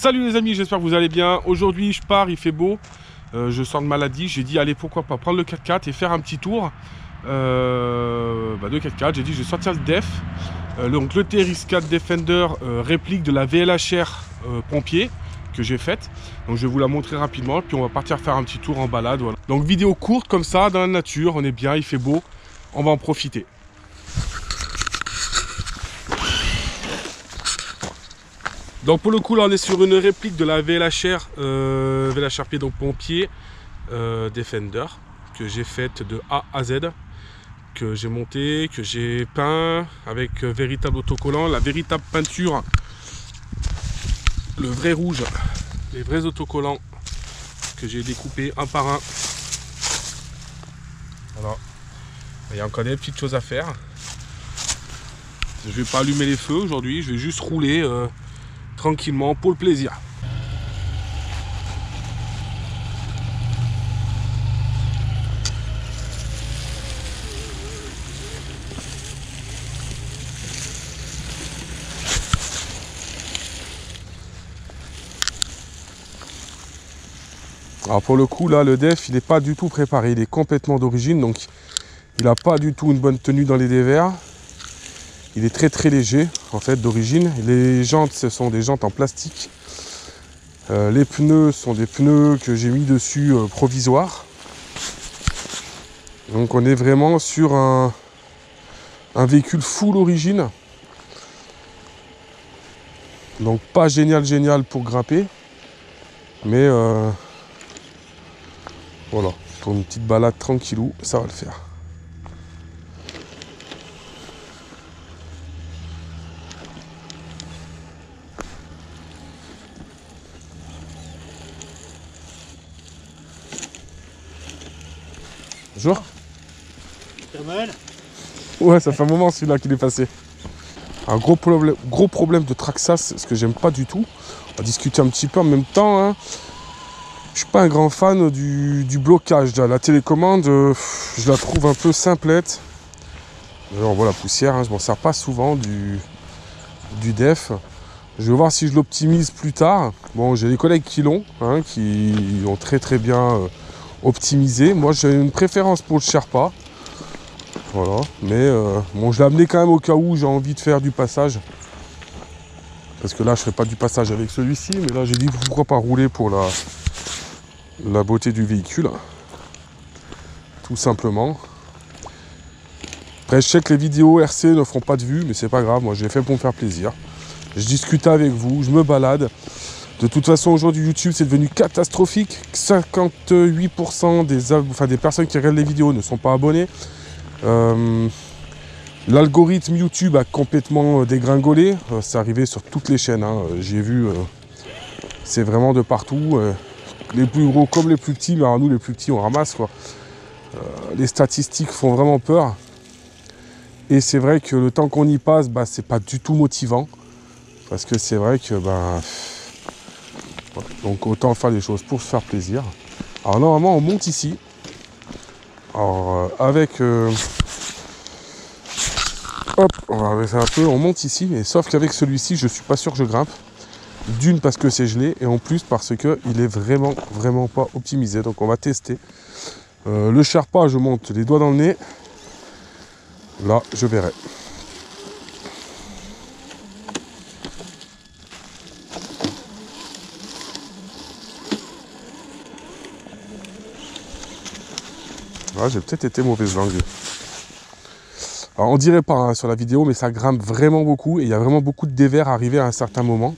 Salut les amis, j'espère que vous allez bien. Aujourd'hui je pars, il fait beau, je sors de maladie. J'ai dit allez pourquoi pas prendre le 4x4 et faire un petit tour de 4x4. J'ai dit je vais sortir le def. Donc le TRX4 Defender réplique de la VLHR pompier que j'ai faite. Donc je vais vous la montrer rapidement puis on va partir faire un petit tour en balade. Voilà. Donc vidéo courte comme ça dans la nature, on est bien, il fait beau, on va en profiter. Donc pour le coup là on est sur une réplique de la VLHR, VLHR donc pompier Defender que j'ai faite de A à Z, que j'ai monté, que j'ai peint avec véritable autocollant, la véritable peinture, le vrai rouge, les vrais autocollants que j'ai découpés un par un. Voilà. Il y a encore des petites choses à faire. Je vais pas allumer les feux aujourd'hui, je vais juste rouler tranquillement pour le plaisir. Alors pour le coup là le def il n'est pas du tout préparé, il est complètement d'origine, donc il n'a pas du tout une bonne tenue dans les dévers. Il est très léger en fait d'origine. Les jantes ce sont des jantes en plastique. Les pneus sont des pneus que j'ai mis dessus provisoires. Donc on est vraiment sur un véhicule full origine. Donc pas génial pour grimper. Mais voilà, pour une petite balade tranquillou, ça va le faire. Bonjour. Noël. Ouais, ça fait un moment celui-là qu'il est passé. Un gros problème de traxas, ce que j'aime pas du tout. On va discuter un petit peu en même temps. Hein. Je suis pas un grand fan du blocage. La télécommande, je la trouve un peu simplette. On voit la poussière, hein, je m'en sers pas souvent du def. Je vais voir si je l'optimise plus tard. Bon, j'ai des collègues qui l'ont, hein, qui ont très bien optimisé. Moi, j'ai une préférence pour le Sherpa. Voilà, mais bon, je l'ai amené quand même au cas où j'ai envie de faire du passage. Parce que là, je ne ferai pas du passage avec celui-ci, mais là, j'ai dit pourquoi pas rouler pour la beauté du véhicule. Tout simplement. Après, je sais que les vidéos RC ne feront pas de vues, mais c'est pas grave, moi, je l'ai fait pour me faire plaisir. Je discute avec vous, je me balade. De toute façon, aujourd'hui, YouTube, c'est devenu catastrophique. 58% des personnes qui regardent les vidéos ne sont pas abonnées. L'algorithme YouTube a complètement dégringolé. C'est arrivé sur toutes les chaînes. Hein. J'ai vu, c'est vraiment de partout. Les plus gros comme les plus petits. Mais alors nous, les plus petits, on ramasse quoi. Les statistiques font vraiment peur. Et c'est vrai que le temps qu'on y passe, bah, c'est pas du tout motivant. Parce que c'est vrai que voilà. Donc autant faire des choses pour se faire plaisir. Alors normalement on monte ici. Alors avec hop, on va baisser un peu, on monte ici, mais sauf qu'avec celui-ci je suis pas sûr que je grimpe. D'une parce que c'est gelé et en plus parce que il est vraiment pas optimisé. Donc on va tester. Le Sherpa je monte les doigts dans le nez. Là je verrai. Ah, j'ai peut-être été mauvaise langue. Alors, on dirait pas hein, sur la vidéo, mais ça grimpe vraiment beaucoup et il y a vraiment beaucoup de dévers arrivés à un certain moment.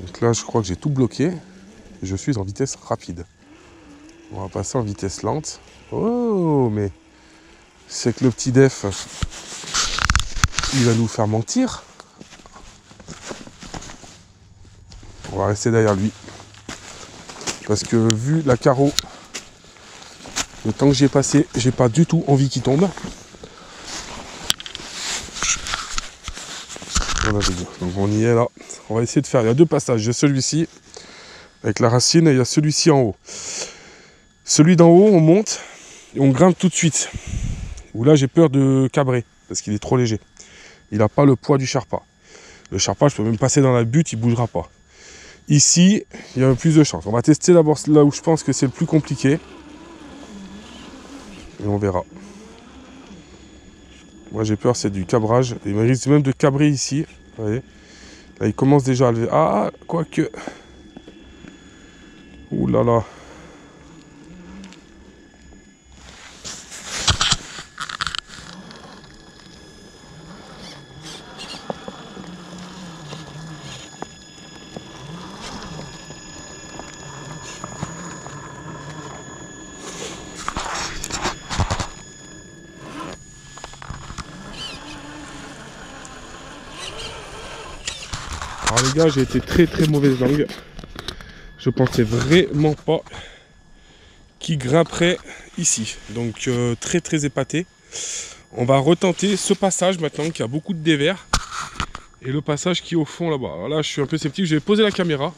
Donc là, je crois que j'ai tout bloqué. Je suis en vitesse rapide. On va passer en vitesse lente. Oh, mais c'est que le petit def, il va nous faire mentir. On va rester derrière lui. Parce que vu la carreau, le temps que j'ai passé, j'ai pas du tout envie qu'il tombe. Donc on y est là. On va essayer de faire. Il y a deux passages. Il y a celui-ci avec la racine et il y a celui-ci en haut. Celui d'en haut, on monte et on grimpe tout de suite. Où là, j'ai peur de cabrer parce qu'il est trop léger. Il n'a pas le poids du Sherpa. Le Sherpa, je peux même passer dans la butte, il ne bougera pas. Ici, il y a plus de chance. On va tester d'abord là où je pense que c'est le plus compliqué. Et on verra. Moi j'ai peur, c'est du cabrage. Il me risque même de cabrer ici. Vous voyez. Là il commence déjà à lever. Ah, quoique. Ouh là là. Alors les gars, j'ai été très mauvaise langue. Je pensais vraiment pas qu'il grimperait ici. Donc très épaté. On va retenter ce passage maintenant qui a beaucoup de dévers. Et le passage qui est au fond là-bas. Alors là, je suis un peu sceptique. Je vais poser la caméra.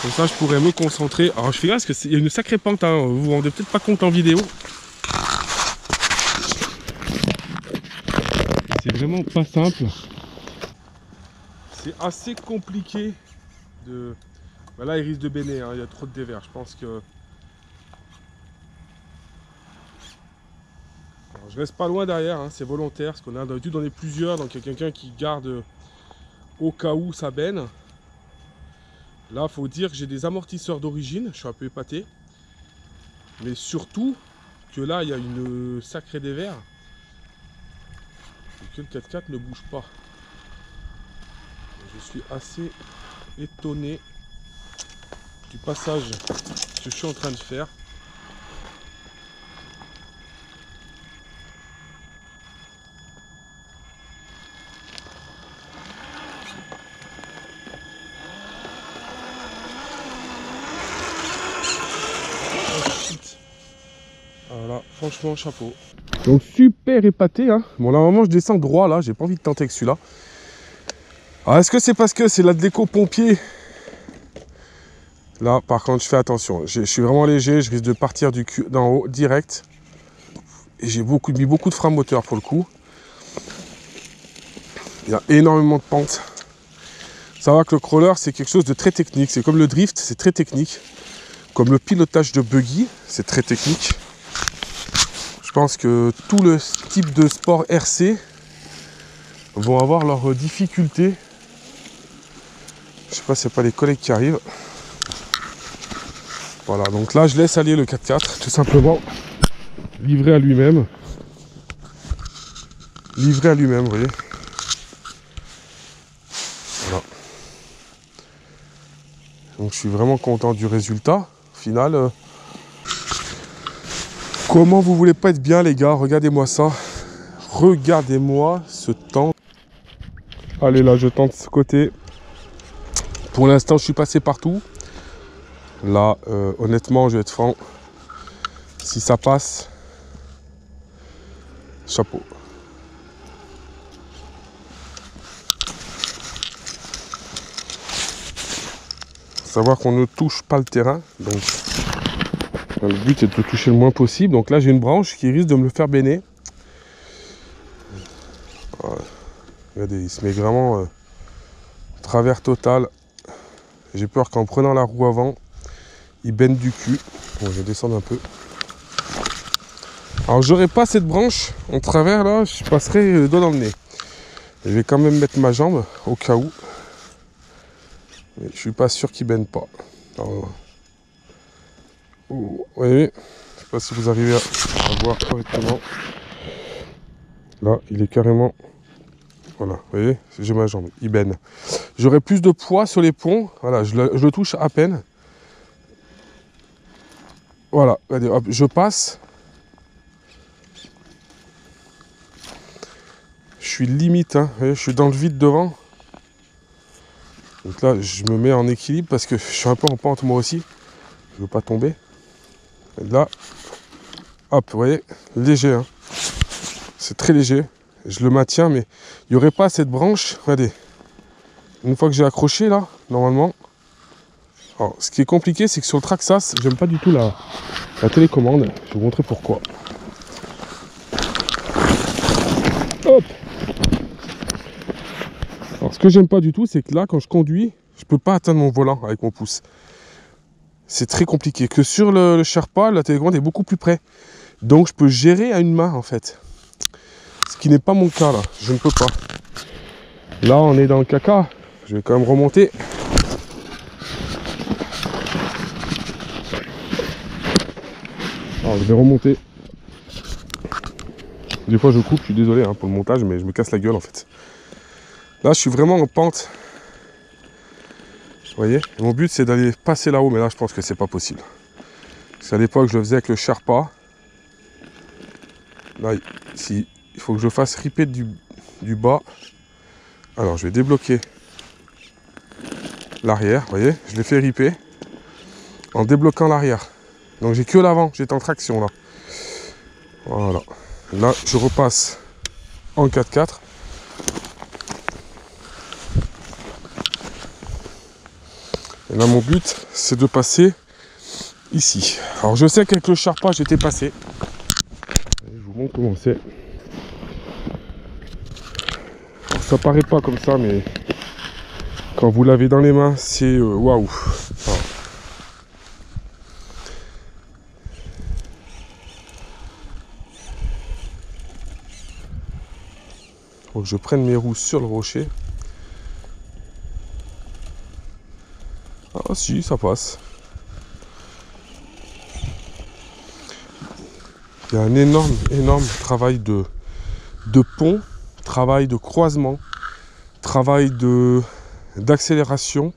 Comme ça, je pourrais me concentrer. Alors je fais gaffe parce qu'il y a une sacrée pente. Hein. Vous vous rendez peut-être pas compte en vidéo. C'est vraiment pas simple. C'est assez compliqué de... Ben là, il risque de béner, hein. Il y a trop de dévers. Je pense que... Alors, je reste pas loin derrière, hein. C'est volontaire. Parce qu'on a d'habitude, on est plusieurs. Donc, il y a quelqu'un qui garde au cas où ça baigne. Là, il faut dire que j'ai des amortisseurs d'origine. Je suis un peu épaté. Mais surtout, que là, il y a une sacrée dévers. Et que le 4x4 ne bouge pas. Je suis assez étonné du passage que je suis en train de faire. Voilà, franchement chapeau. Donc super épaté, hein. Bon là vraiment je descends droit là, j'ai pas envie de tenter avec celui-là. Alors est-ce que c'est parce que c'est la déco pompier? Là par contre je fais attention, je suis vraiment léger, je risque de partir du cul d'en haut direct. Et j'ai mis beaucoup de frein moteur pour le coup. Il y a énormément de pentes. Ça va que le crawler c'est quelque chose de très technique, c'est comme le drift, c'est très technique. Comme le pilotage de buggy, c'est très technique. Je pense que tout le type de sport RC vont avoir leurs difficultés. Je sais pas, c'est pas les collègues qui arrivent. Voilà, donc là je laisse aller le 4x4, tout simplement. Livré à lui-même. Livré à lui-même, vous voyez. Voilà. Donc je suis vraiment content du résultat. Au final, comment vous voulez pas être bien les gars? Regardez-moi ça. Regardez-moi ce temps. Allez là, je tente ce côté. Pour l'instant, je suis passé partout. Là, honnêtement, je vais être franc. Si ça passe, chapeau. Faut savoir qu'on ne touche pas le terrain. Donc, le but est de le toucher le moins possible. Donc là, j'ai une branche qui risque de me le faire béner. Voilà. Regardez, il se met vraiment travers total. J'ai peur qu'en prenant la roue avant, il baigne du cul. Bon, je vais descendre un peu. Alors, j'aurais pas cette branche en travers là, je passerai le doigt dans le nez. Je vais quand même mettre ma jambe au cas où. Mais je suis pas sûr qu'il baigne pas. Alors, vous voyez, je sais pas si vous arrivez à voir correctement. Là, il est carrément... Voilà, vous voyez, j'ai ma jambe, il baigne. J'aurai plus de poids sur les ponts. Voilà, je le touche à peine. Voilà, regardez, hop, je passe. Je suis limite, hein, vous voyez, je suis dans le vide devant. Donc là, je me mets en équilibre parce que je suis un peu en pente moi aussi. Je ne veux pas tomber. Et là, hop, vous voyez, léger. Hein. C'est très léger. Je le maintiens, mais il n'y aurait pas cette branche. Regardez. Une fois que j'ai accroché là, normalement. Alors, ce qui est compliqué, c'est que sur le Traxxas, j'aime pas du tout la télécommande. Je vais vous montrer pourquoi. Hop. Alors, ce que j'aime pas du tout, c'est que là, quand je conduis, Je peux pas atteindre mon volant avec mon pouce. C'est très compliqué. Que sur le Sherpa, la télécommande est beaucoup plus près. Donc je peux gérer à une main en fait. Ce qui n'est pas mon cas là. Je ne peux pas. Là on est dans le caca. Je vais quand même remonter. Alors je vais remonter. Des fois je coupe, je suis désolé hein, pour le montage, mais je me casse la gueule en fait. Là je suis vraiment en pente. Vous voyez, mon but c'est d'aller passer là-haut, mais là je pense que c'est pas possible. Parce qu'à l'époque je le faisais avec le Sherpa. Là, si, il faut que je fasse ripper du bas. Alors je vais débloquer l'arrière, vous voyez, je l'ai fait ripper en débloquant l'arrière. Donc j'ai que l'avant, j'étais en traction là. Voilà. Là je repasse en 4x4. Et là mon but c'est de passer ici. Alors je sais qu'avec le Sherpa j'étais passé. Je vous montre comment c'est. Alors, ça paraît pas comme ça, mais quand vous l'avez dans les mains, c'est waouh. Faut que je prenne mes roues sur le rocher. Ah si, ça passe. Il y a un énorme travail de pont, travail de croisement, travail d'accélération.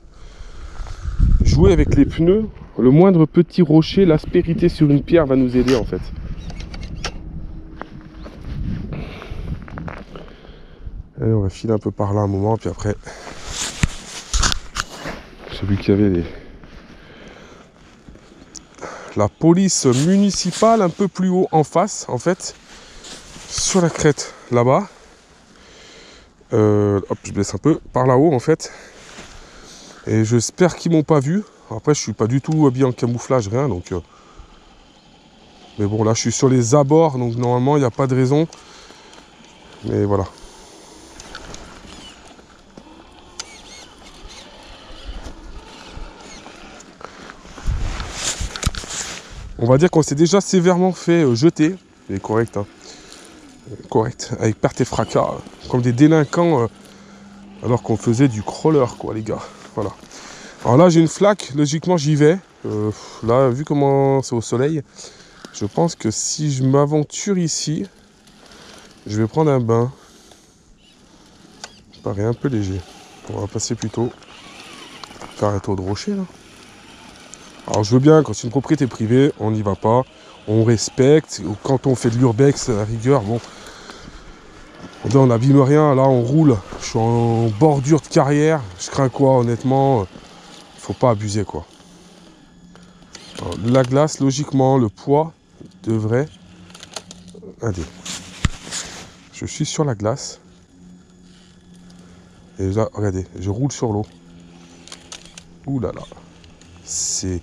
Jouer avec les pneus, le moindre petit rocher, l'aspérité sur une pierre va nous aider en fait. Allez, on va filer un peu par là un moment, puis après, j'ai vu qu'il y avait la police municipale un peu plus haut en face, en fait, sur la crête là-bas. Hop, je baisse un peu par là-haut en fait. Et j'espère qu'ils m'ont pas vu. Après, je suis pas du tout habillé en camouflage, rien. Donc, mais bon, là, je suis sur les abords, donc normalement, il n'y a pas de raison. Mais voilà. On va dire qu'on s'est déjà sévèrement fait jeter. C'est correct, hein. Correct. Avec perte et fracas. Comme des délinquants. Alors qu'on faisait du crawler, quoi, les gars. Voilà. Alors là, j'ai une flaque. Logiquement, j'y vais. Là, vu comment c'est au soleil, je pense que si je m'aventure ici, je vais prendre un bain. Ça paraît un peu léger. On va passer plutôt faire un tour de rocher, là. Alors je veux bien, quand c'est une propriété privée, on n'y va pas, on respecte. Quand on fait de l'urbex, à la rigueur, bon, on n'abîme rien, là on roule. Je suis en bordure de carrière, je crains quoi, honnêtement, faut pas abuser quoi. Alors, la glace, logiquement, le poids devrait... Allez, je suis sur la glace. Et là, regardez, je roule sur l'eau. Ouh là là, c'est...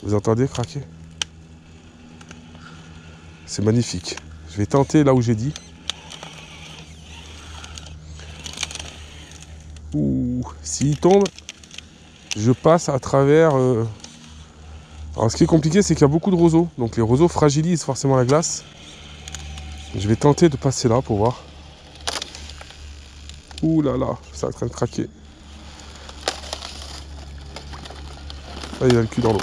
Vous entendez craquer? C'est magnifique. Je vais tenter là où j'ai dit. Ouh, s'il tombe, je passe à travers... Alors ce qui est compliqué, c'est qu'il y a beaucoup de roseaux. Donc les roseaux fragilisent forcément la glace. Je vais tenter de passer là pour voir. Ouh là là, c'est en train de craquer. Là, il a le cul dans l'eau.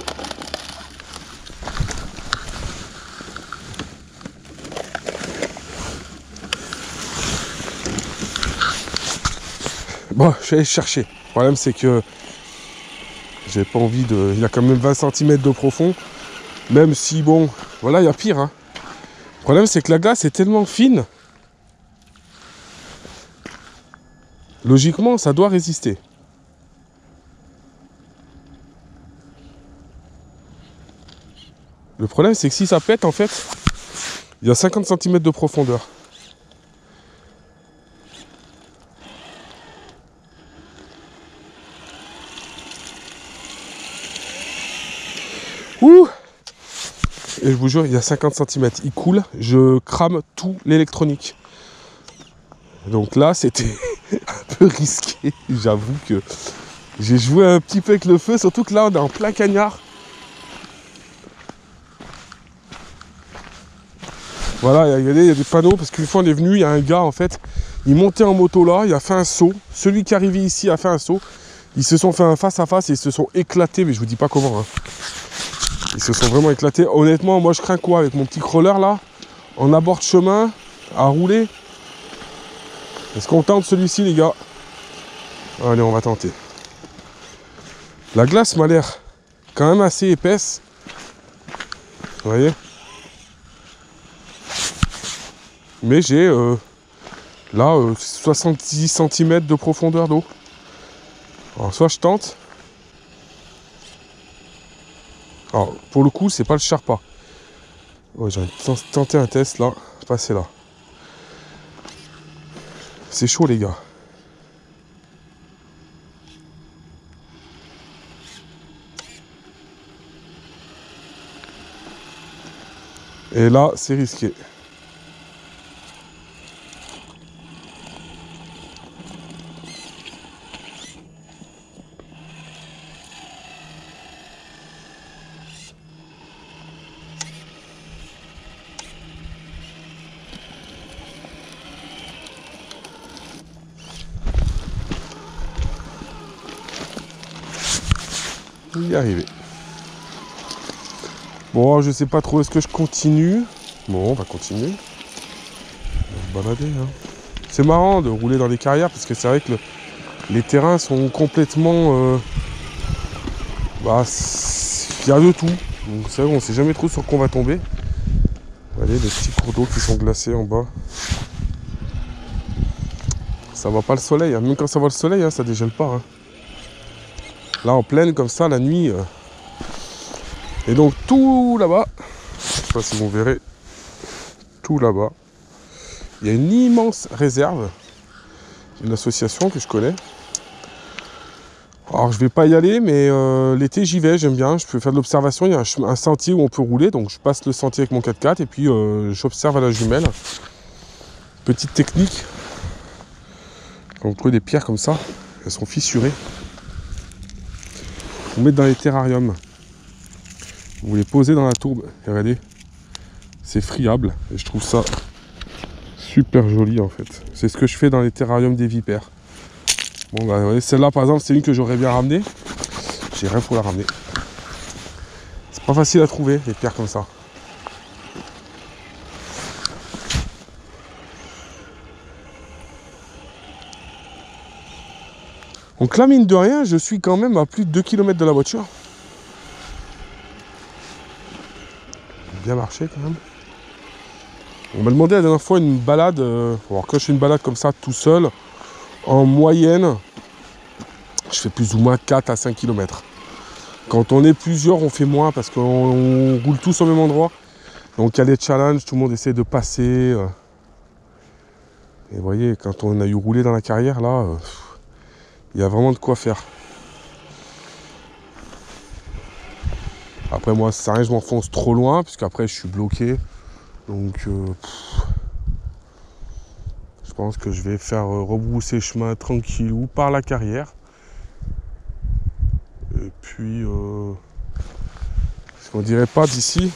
Bon, je vais aller chercher. Le problème, c'est que j'ai pas envie de... Il y a quand même 20 cm de profond. Même si, bon, voilà, il y a pire. Hein. Le problème, c'est que la glace est tellement fine. Logiquement, ça doit résister. Le problème, c'est que si ça pète, en fait, il y a 50 cm de profondeur. Ouh! Et je vous jure, il y a 50 cm. Il coule, je crame tout l'électronique. Donc là, c'était un peu risqué. J'avoue que J'ai joué un petit peu avec le feu, surtout que là on est en plein cagnard. Voilà, regardez, il y a des panneaux, parce qu'une fois on est venu, il y a un gars en fait, il montait en moto là, il a fait un saut. Celui qui est arrivé ici a fait un saut. Ils se sont fait un face à face et ils se sont éclatés, mais je vous dis pas comment. Hein. Ils se sont vraiment éclatés. Honnêtement, moi je crains quoi avec mon petit crawler là, en abord de chemin, à rouler. Est-ce qu'on tente celui-ci les gars? Allez, on va tenter. La glace m'a l'air quand même assez épaisse. Vous voyez? Mais j'ai là 70 cm de profondeur d'eau. Alors soit je tente. Alors pour le coup c'est pas le Sherpa. Ouais, j'ai tenté un test là, passer là. C'est chaud les gars. Et là c'est risqué. Y arriver. Bon, je sais pas trop, est-ce que je continue? Bon, on va continuer. On va se balader. Hein. C'est marrant de rouler dans les carrières parce que c'est vrai que les terrains sont complètement... bah, il y a de tout. Donc c'est vrai, on sait jamais trop sur quoi on va tomber. Regardez, les petits cours d'eau qui sont glacés en bas. Ça va pas le soleil, hein. Même quand ça va le soleil, hein, ça dégèle pas. Hein. Là en pleine comme ça la nuit. Et donc tout là-bas, je sais pas si vous verrez, tout là-bas, il y a une immense réserve, une association que je connais. Alors je vais pas y aller, mais l'été j'y vais, j'aime bien, je peux faire de l'observation, il y a un sentier où on peut rouler, donc je passe le sentier avec mon 4x4 et puis j'observe à la jumelle. Petite technique, quand vous trouvez des pierres comme ça, elles sont fissurées. Vous mettez dans les terrariums. Vous les posez dans la tourbe. Et regardez, c'est friable. Et je trouve ça super joli en fait. C'est ce que je fais dans les terrariums des vipères. Bon bah ouais, celle-là par exemple, c'est une que j'aurais bien ramenée. J'ai rien pour la ramener. C'est pas facile à trouver, les pierres comme ça. Donc là, mine de rien, je suis quand même à plus de 2 km de la voiture. Bien marché quand même. On m'a demandé la dernière fois une balade. Alors quand je fais une balade comme ça tout seul, en moyenne, je fais plus ou moins 4 à 5 km. Quand on est plusieurs, on fait moins parce qu'on roule tous au même endroit. Donc il y a des challenges, tout le monde essaie de passer. Et vous voyez, quand on a eu roulé dans la carrière, là, il y a vraiment de quoi faire. Après moi, ça sert à rien, je m'enfonce trop loin, puisqu'après je suis bloqué. Donc je pense que je vais faire rebrousser chemin tranquillou par la carrière. Et puis, ce qu'on dirait pas d'ici,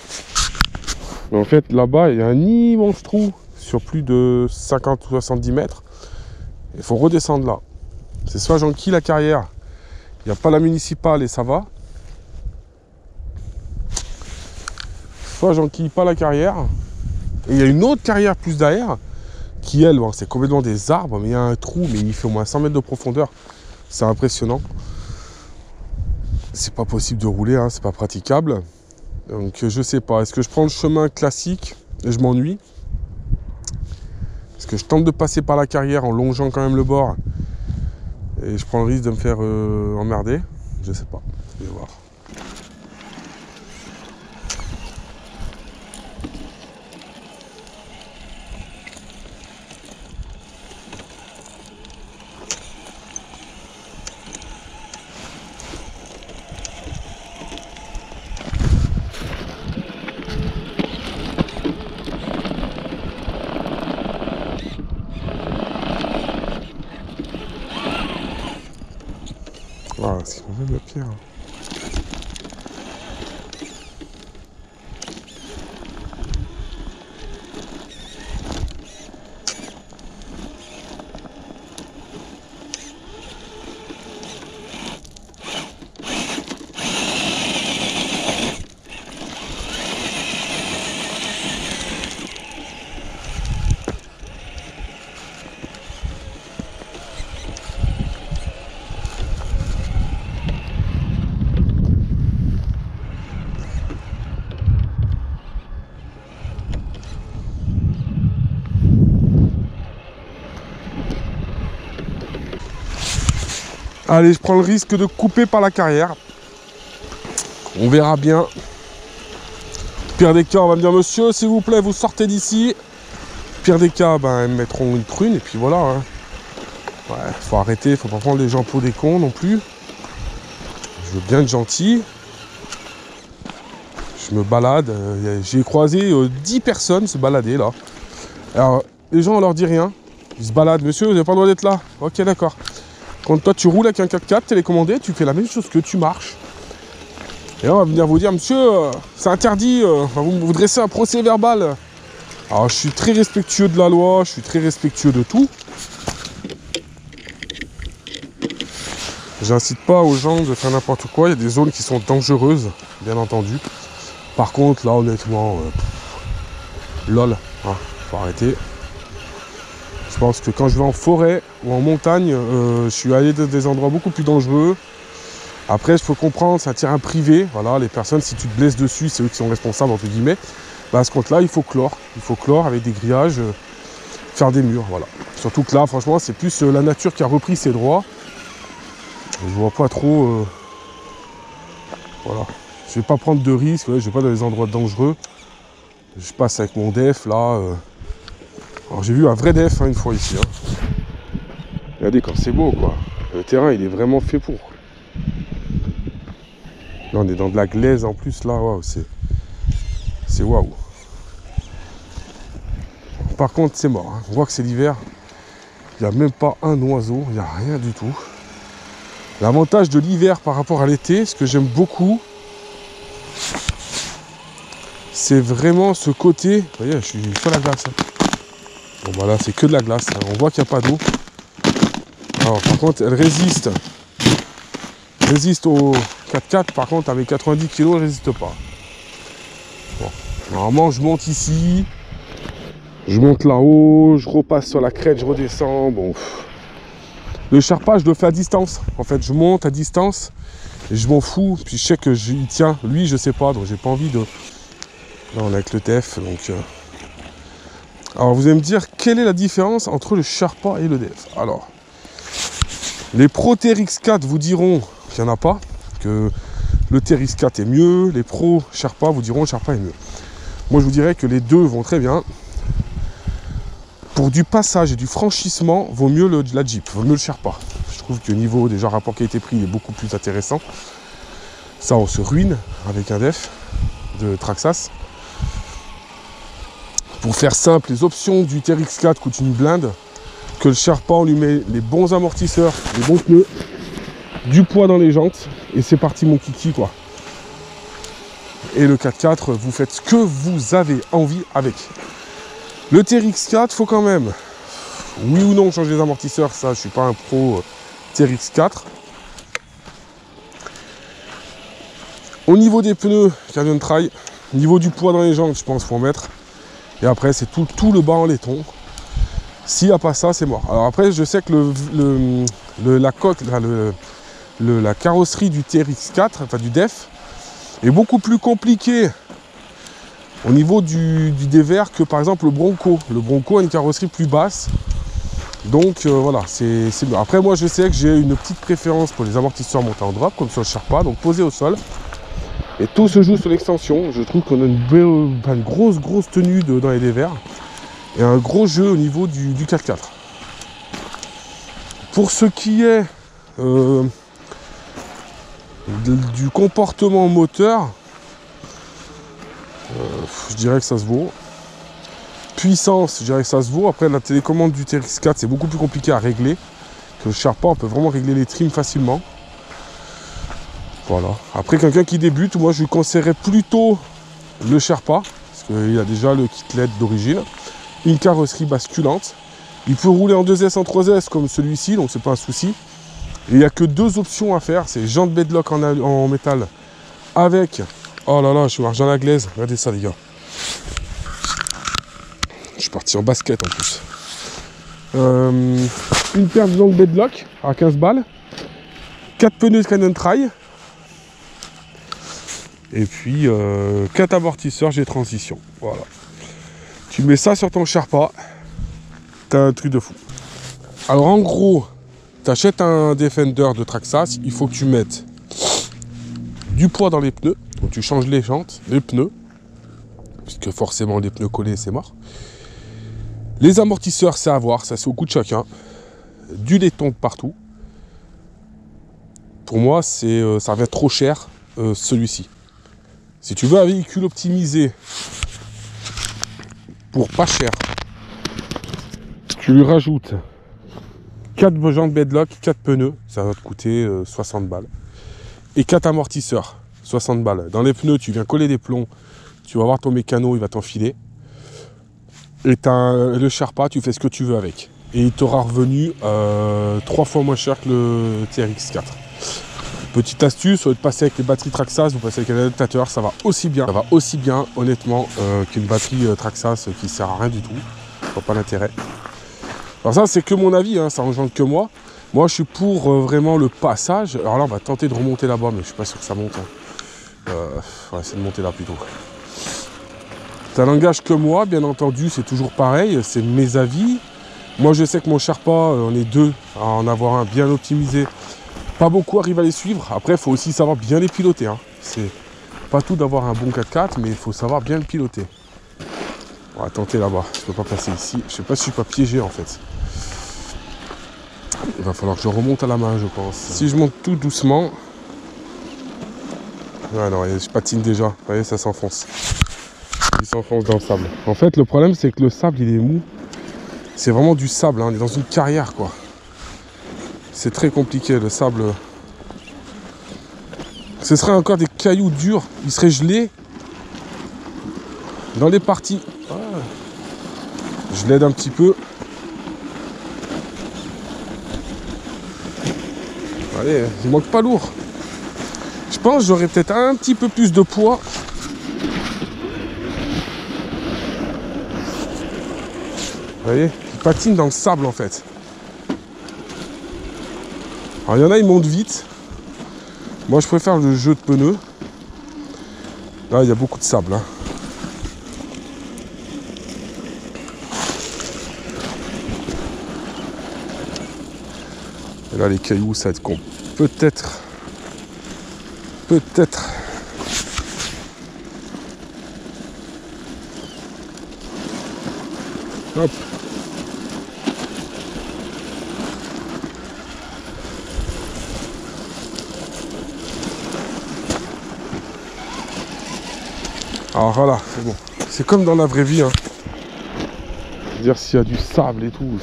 mais en fait là-bas, il y a un immense trou sur plus de 50 ou 70 mètres. Il faut redescendre là. C'est soit j'enquille la carrière, il n'y a pas la municipale et ça va. Soit j'enquille pas la carrière. Et il y a une autre carrière plus derrière, qui elle, bon, c'est complètement des arbres, mais il y a un trou, mais il fait au moins 100 mètres de profondeur. C'est impressionnant. C'est pas possible de rouler, hein, c'est pas praticable. Donc je sais pas, est-ce que je prends le chemin classique et je m'ennuie? Est-ce que je tente de passer par la carrière en longeant quand même le bord et je prends le risque de me faire emmerder? Je sais pas, je vais voir. Ah, c'est quand même la pierre. Allez, je prends le risque de couper par la carrière. On verra bien. Pire des cas, on va me dire, monsieur, s'il vous plaît, vous sortez d'ici. Pire des cas, ben, ils me mettront une prune et puis voilà. Hein. Ouais, faut arrêter, faut pas prendre les gens pour des cons non plus. Je veux bien être gentil. Je me balade. J'ai croisé 10 personnes se balader là. Alors, les gens, on leur dit rien. Ils se baladent. Monsieur, vous n'avez pas le droit d'être là. Ok, d'accord. Quand toi tu roules avec un 4x4 télécommandé, tu fais la même chose que tu marches. Et là on va venir vous dire, monsieur, c'est interdit, vous dressez un procès verbal. Alors je suis très respectueux de la loi, je suis très respectueux de tout. J'incite pas aux gens de faire n'importe quoi, il y a des zones qui sont dangereuses, bien entendu. Par contre là honnêtement, lol, hein, faut arrêter. Je pense que quand je vais en forêt ou en montagne, je suis allé dans des endroits beaucoup plus dangereux. Après, il faut comprendre, c'est un terrain privé. Voilà, les personnes, si tu te blesses dessus, c'est eux qui sont responsables, entre guillemets. Bah, à ce compte-là, il faut clore. Il faut clore avec des grillages, faire des murs, voilà. Surtout que là, franchement, c'est plus la nature qui a repris ses droits. Je vois pas trop... voilà. Je vais pas prendre de risques, ouais, je vais pas dans des endroits dangereux. Je passe avec mon def, là... Alors j'ai vu un vrai def hein, une fois ici. Hein. Regardez comme c'est beau quoi. Le terrain il est vraiment fait pour. Là on est dans de la glaise en plus là, waouh, c'est waouh. Par contre c'est mort. Hein. On voit que c'est l'hiver. Il n'y a même pas un oiseau, il n'y a rien du tout. L'avantage de l'hiver par rapport à l'été, ce que j'aime beaucoup, c'est vraiment ce côté. Vous voyez, je suis sur la glace. Hein. Bon bah là c'est que de la glace, hein. On voit qu'il n'y a pas d'eau. Alors par contre elle résiste au 4x4, par contre avec 90 kg elle résiste pas. Bon. Normalement je monte ici, je monte là-haut, je repasse sur la crête, je redescends, bon. Le Sherpa je le fais à distance, en fait je monte à distance et je m'en fous, puis je sais que il tient, lui je sais pas, donc j'ai pas envie de... Là on est avec le TF, donc... Alors vous allez me dire, quelle est la différence entre le Sherpa et le DEF? Alors, les pros TRX4 vous diront qu'il n'y en a pas, que le TRX4 est mieux, les pros Sherpa vous diront que le Sherpa est mieux. Moi je vous dirais que les deux vont très bien. Pour du passage et du franchissement, vaut mieux la Jeep, vaut mieux le Sherpa. Je trouve que niveau déjà rapport qualité-prix il est beaucoup plus intéressant. Ça on se ruine avec un DEF de Traxxas. Pour faire simple, les options du TRX4 coûtent une blinde. Que le Sherpa, on lui met les bons amortisseurs, les bons pneus, du poids dans les jantes, et c'est parti mon kiki quoi. Et le 4x4, vous faites ce que vous avez envie avec. Le TRX4, faut quand même, oui ou non, changer les amortisseurs, ça je suis pas un pro TRX4. Au niveau des pneus, Canyon Trail, au niveau du poids dans les jantes, je pense qu'il faut en mettre. Et après, c'est tout le bas en laiton. S'il n'y a pas ça, c'est mort. Alors après, je sais que la carrosserie du TRX4, enfin du DEF, est beaucoup plus compliquée au niveau du dévers que par exemple le Bronco. Le Bronco a une carrosserie plus basse. Donc voilà, c'est bien. Après, moi, je sais que j'ai une petite préférence pour les amortisseurs montés en drop, comme sur le Sherpa, donc posés au sol. Et tout se joue sur l'extension. Je trouve qu'on a une grosse tenue dans les dévers. Et un gros jeu au niveau du 4x4. Pour ce qui est du comportement moteur, je dirais que ça se vaut. Puissance, je dirais que ça se vaut. Après, la télécommande du TRX4, c'est beaucoup plus compliqué à régler. Que le Sherpa, on peut vraiment régler les trims facilement. Voilà. Après, quelqu'un qui débute, moi je lui conseillerais plutôt le Sherpa, parce qu'il a déjà le kit LED d'origine, une carrosserie basculante. Il peut rouler en 2S, en 3S comme celui-ci, donc c'est pas un souci. Et il n'y a que deux options à faire, c'est jantes bedlock en métal avec... Oh là là, je marche dans la glaise, regardez ça les gars. Je suis parti en basket en plus. Une paire de jantes bedlock à 15 balles. 4 pneus Canyon Trail. Et puis 4 amortisseurs G-Transition. Voilà. Tu mets ça sur ton Sherpa, t'as un truc de fou. Alors en gros, tu achètes un Defender de Traxxas, il faut que tu mettes du poids dans les pneus. Donc tu changes les jantes, les pneus, puisque forcément les pneus collés c'est mort. Les amortisseurs c'est à voir, ça c'est au goût de chacun. Du laiton partout. Pour moi ça revient trop cher celui-ci. Si tu veux un véhicule optimisé pour pas cher, tu lui rajoutes 4 jantes bedlock, 4 pneus, ça va te coûter 60 balles. Et 4 amortisseurs, 60 balles. Dans les pneus, tu viens coller des plombs, tu vas voir ton mécano, il va t'enfiler. Et le Sherpa, tu fais ce que tu veux avec. Et il t'aura revenu 3 fois moins cher que le TRX4. Petite astuce, au lieu de passer avec les batteries Traxxas, vous passez avec un adaptateur, ça va aussi bien. Ça va aussi bien, honnêtement, qu'une batterie Traxxas qui sert à rien du tout. Je vois pas l'intérêt. Alors ça, c'est que mon avis, hein, ça engendre que moi. Moi, je suis pour vraiment le passage. Alors là, on va tenter de remonter là-bas, mais je suis pas sûr que ça monte. Hein. On va essayer de monter là plutôt. Ça n'engage que moi, bien entendu, c'est toujours pareil, c'est mes avis. Moi, je sais que mon Sherpa, on est deux à en avoir un bien optimisé. Pas beaucoup arrivent à les suivre. Après, il faut aussi savoir bien les piloter. Hein. C'est pas tout d'avoir un bon 4x4, mais il faut savoir bien le piloter. On va tenter là-bas. Je peux pas passer ici. Je sais pas si je suis pas piégé en fait. Il va falloir que je remonte à la main, je pense. Si je monte tout doucement... Ah non, je patine déjà. Vous voyez, ça s'enfonce. Il s'enfonce dans le sable. En fait, le problème, c'est que le sable, il est mou. C'est vraiment du sable. Hein. On est dans une carrière, quoi. C'est très compliqué, le sable. Ce serait encore des cailloux durs. Ils seraient gelés dans les parties. Ah. Je l'aide un petit peu. Allez, il manque pas lourd. Je pense que j'aurais peut-être un petit peu plus de poids. Vous voyez, il patine dans le sable en fait. Alors il y en a, ils montent vite. Moi je préfère le jeu de pneus. Là il y a beaucoup de sable. Hein. Et là les cailloux ça va être con. Peut-être. Hop. Alors voilà, c'est bon. C'est comme dans la vraie vie. Hein. C'est-à-dire s'il y a du sable et tout. Vous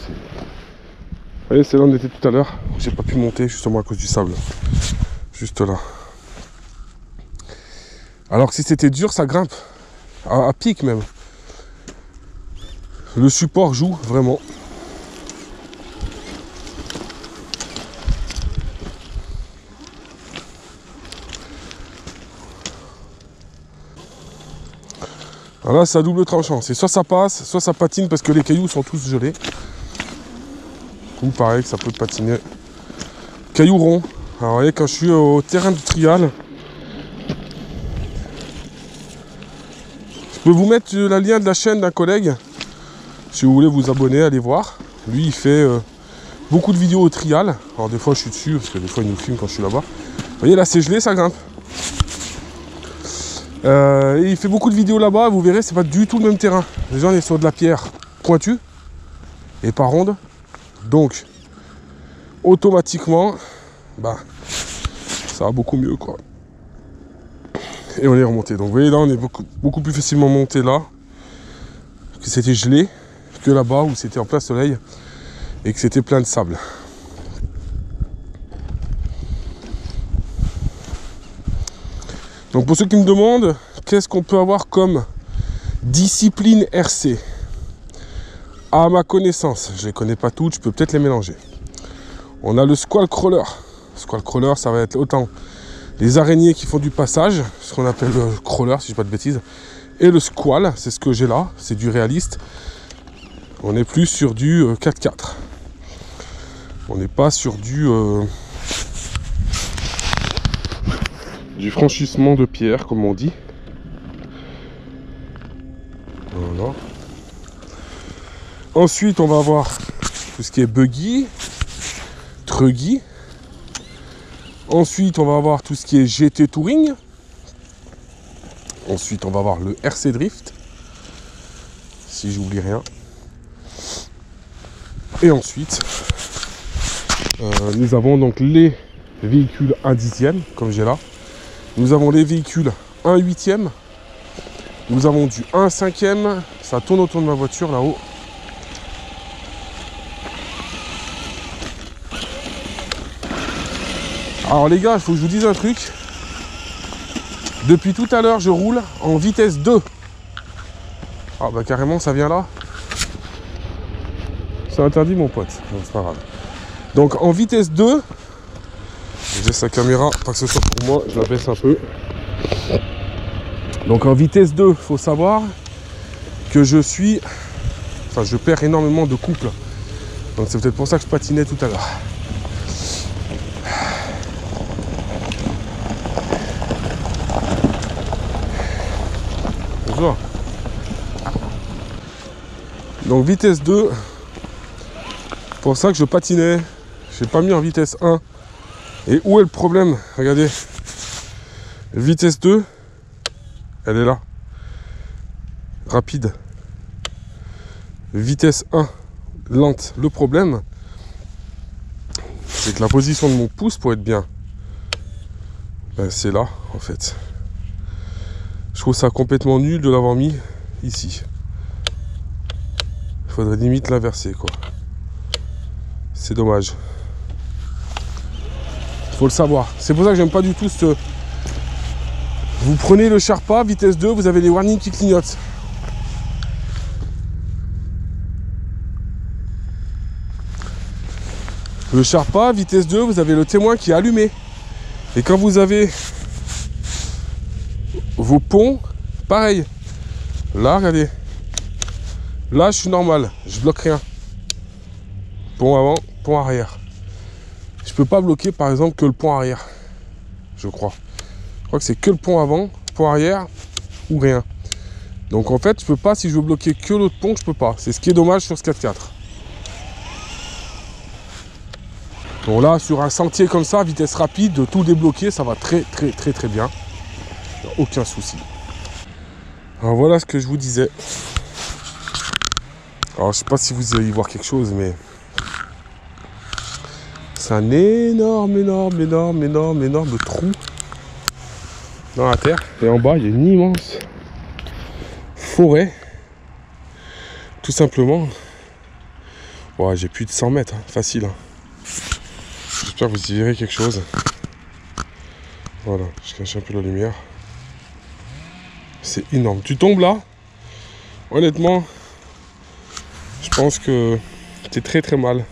voyez, c'est là où on était tout à l'heure. J'ai pas pu monter justement à cause du sable. Juste là. Alors que si c'était dur, ça grimpe. À pic même. Le support joue vraiment. Alors là, c'est à double tranchant. C'est soit ça passe, soit ça patine parce que les cailloux sont tous gelés. Ou pareil, que ça peut patiner. Cailloux ronds. Alors vous voyez, quand je suis au terrain du trial, je peux vous mettre le lien de la chaîne d'un collègue. Si vous voulez vous abonner, allez voir. Lui, il fait beaucoup de vidéos au trial. Alors des fois, je suis dessus, parce que des fois, il nous filme quand je suis là-bas. Vous voyez, là, c'est gelé, ça grimpe. Et il fait beaucoup de vidéos là-bas, vous verrez, c'est pas du tout le même terrain. Déjà, on est sur de la pierre pointue et pas ronde. Donc, automatiquement, bah, ça va beaucoup mieux, quoi. Et on est remonté. Donc, vous voyez, là, on est beaucoup plus facilement monté là, que c'était gelé, que là-bas où c'était en plein soleil et que c'était plein de sable. Donc pour ceux qui me demandent, qu'est-ce qu'on peut avoir comme discipline RC? À ma connaissance, je les connais pas toutes, je peux peut-être les mélanger. On a le squall crawler. Squall crawler, ça va être autant les araignées qui font du passage, ce qu'on appelle le crawler, si je dis pas de bêtises, et le squall, c'est ce que j'ai là, c'est du réaliste. On est plus sur du 4x4. On n'est pas sur du franchissement de pierre, comme on dit. Voilà. Ensuite, on va avoir tout ce qui est buggy, truggy. Ensuite, on va avoir tout ce qui est GT Touring. Ensuite, on va avoir le RC Drift, si j'oublie rien. Et ensuite, nous avons donc les véhicules 1/10, comme j'ai là. Nous avons les véhicules 1/8. Nous avons du 1/5. Ça tourne autour de ma voiture là-haut. Alors les gars, il faut que je vous dise un truc. Depuis tout à l'heure, je roule en vitesse 2. Ah bah carrément, ça vient là. C'est interdit mon pote. Donc c'est pas grave. Donc en vitesse 2. Je laisse la caméra, pas que ce soit pour moi, je la baisse un peu. Donc en vitesse 2, il faut savoir que je perds énormément de couple. Donc c'est peut-être pour ça que je patinais tout à l'heure. Bonjour. Donc vitesse 2, pour ça que je patinais. Je n'ai pas mis en vitesse 1. Et où est le problème? Regardez. Vitesse 2, elle est là. Rapide. Vitesse 1, lente. Le problème, c'est que la position de mon pouce, pour être bien, ben, c'est là, en fait. Je trouve ça complètement nul de l'avoir mis ici. Il faudrait limite l'inverser, quoi. C'est dommage. Faut le savoir. C'est pour ça que j'aime pas du tout ce... Vous prenez le Sherpa, vitesse 2, vous avez les warnings qui clignotent. Le Sherpa, vitesse 2, vous avez le témoin qui est allumé. Et quand vous avez vos ponts, pareil. Là, regardez. Là, je suis normal. Je bloque rien. Pont avant, pont arrière. Je peux pas bloquer, par exemple, que le pont arrière. Je crois. Je crois que c'est que le pont avant, pont arrière ou rien. Donc en fait, je peux pas, si je veux bloquer que l'autre pont, je peux pas. C'est ce qui est dommage sur ce 4x4. Bon là, sur un sentier comme ça, vitesse rapide, de tout débloquer, ça va très bien. Aucun souci. Alors voilà ce que je vous disais. Alors je sais pas si vous allez y voir quelque chose, mais c'est un énorme trou dans la terre. Et en bas, il y a une immense forêt. Tout simplement. Ouais, j'ai plus de 100 mètres, hein, facile. Hein. J'espère que vous y verrez quelque chose. Voilà, je cache un peu la lumière. C'est énorme. Tu tombes là, honnêtement, je pense que t'es très mal.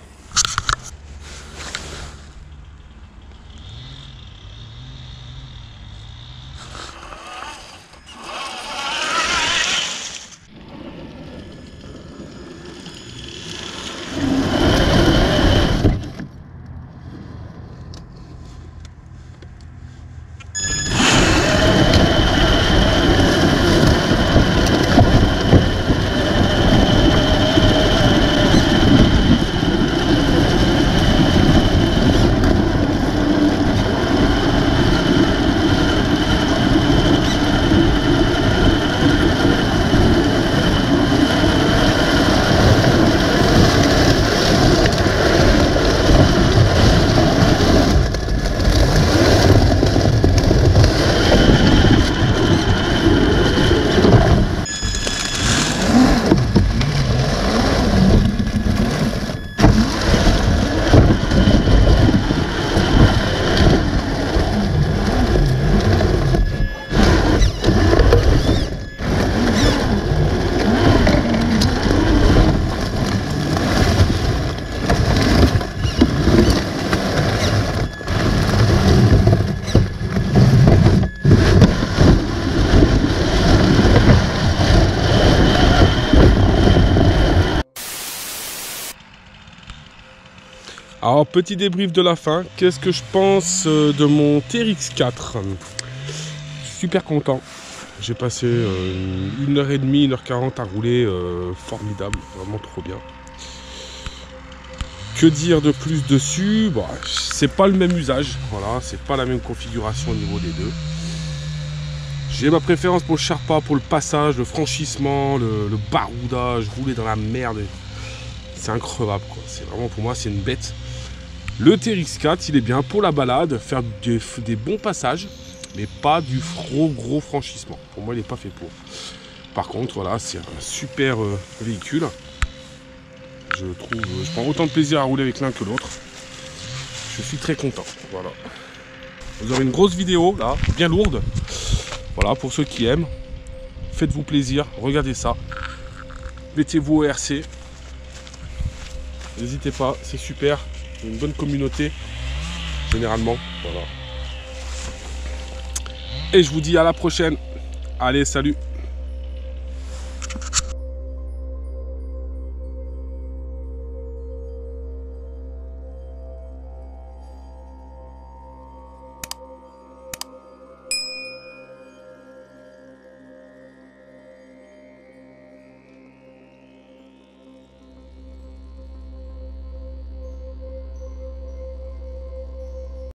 Alors, petit débrief de la fin. Qu'est-ce que je pense de mon TRX4? Super content. J'ai passé 1h30, 1h40 à rouler. Formidable, vraiment trop bien. Que dire de plus dessus? Bon, c'est pas le même usage. Voilà, c'est pas la même configuration au niveau des deux. J'ai ma préférence pour le Sherpa, pour le passage, le franchissement, le baroudage, rouler dans la merde. C'est increvable, quoi. C'est vraiment, pour moi, c'est une bête. Le TRX4, il est bien pour la balade, faire des bons passages, mais pas du gros franchissement. Pour moi, il n'est pas fait pour. Par contre, voilà, c'est un super véhicule. Je prends autant de plaisir à rouler avec l'un que l'autre. Je suis très content. Voilà. Vous aurez une grosse vidéo, là, bien lourde. Voilà, pour ceux qui aiment. Faites-vous plaisir, regardez ça. Mettez-vous au RC. N'hésitez pas, c'est super. Une bonne communauté, généralement. Voilà. Et je vous dis à la prochaine. Allez, salut!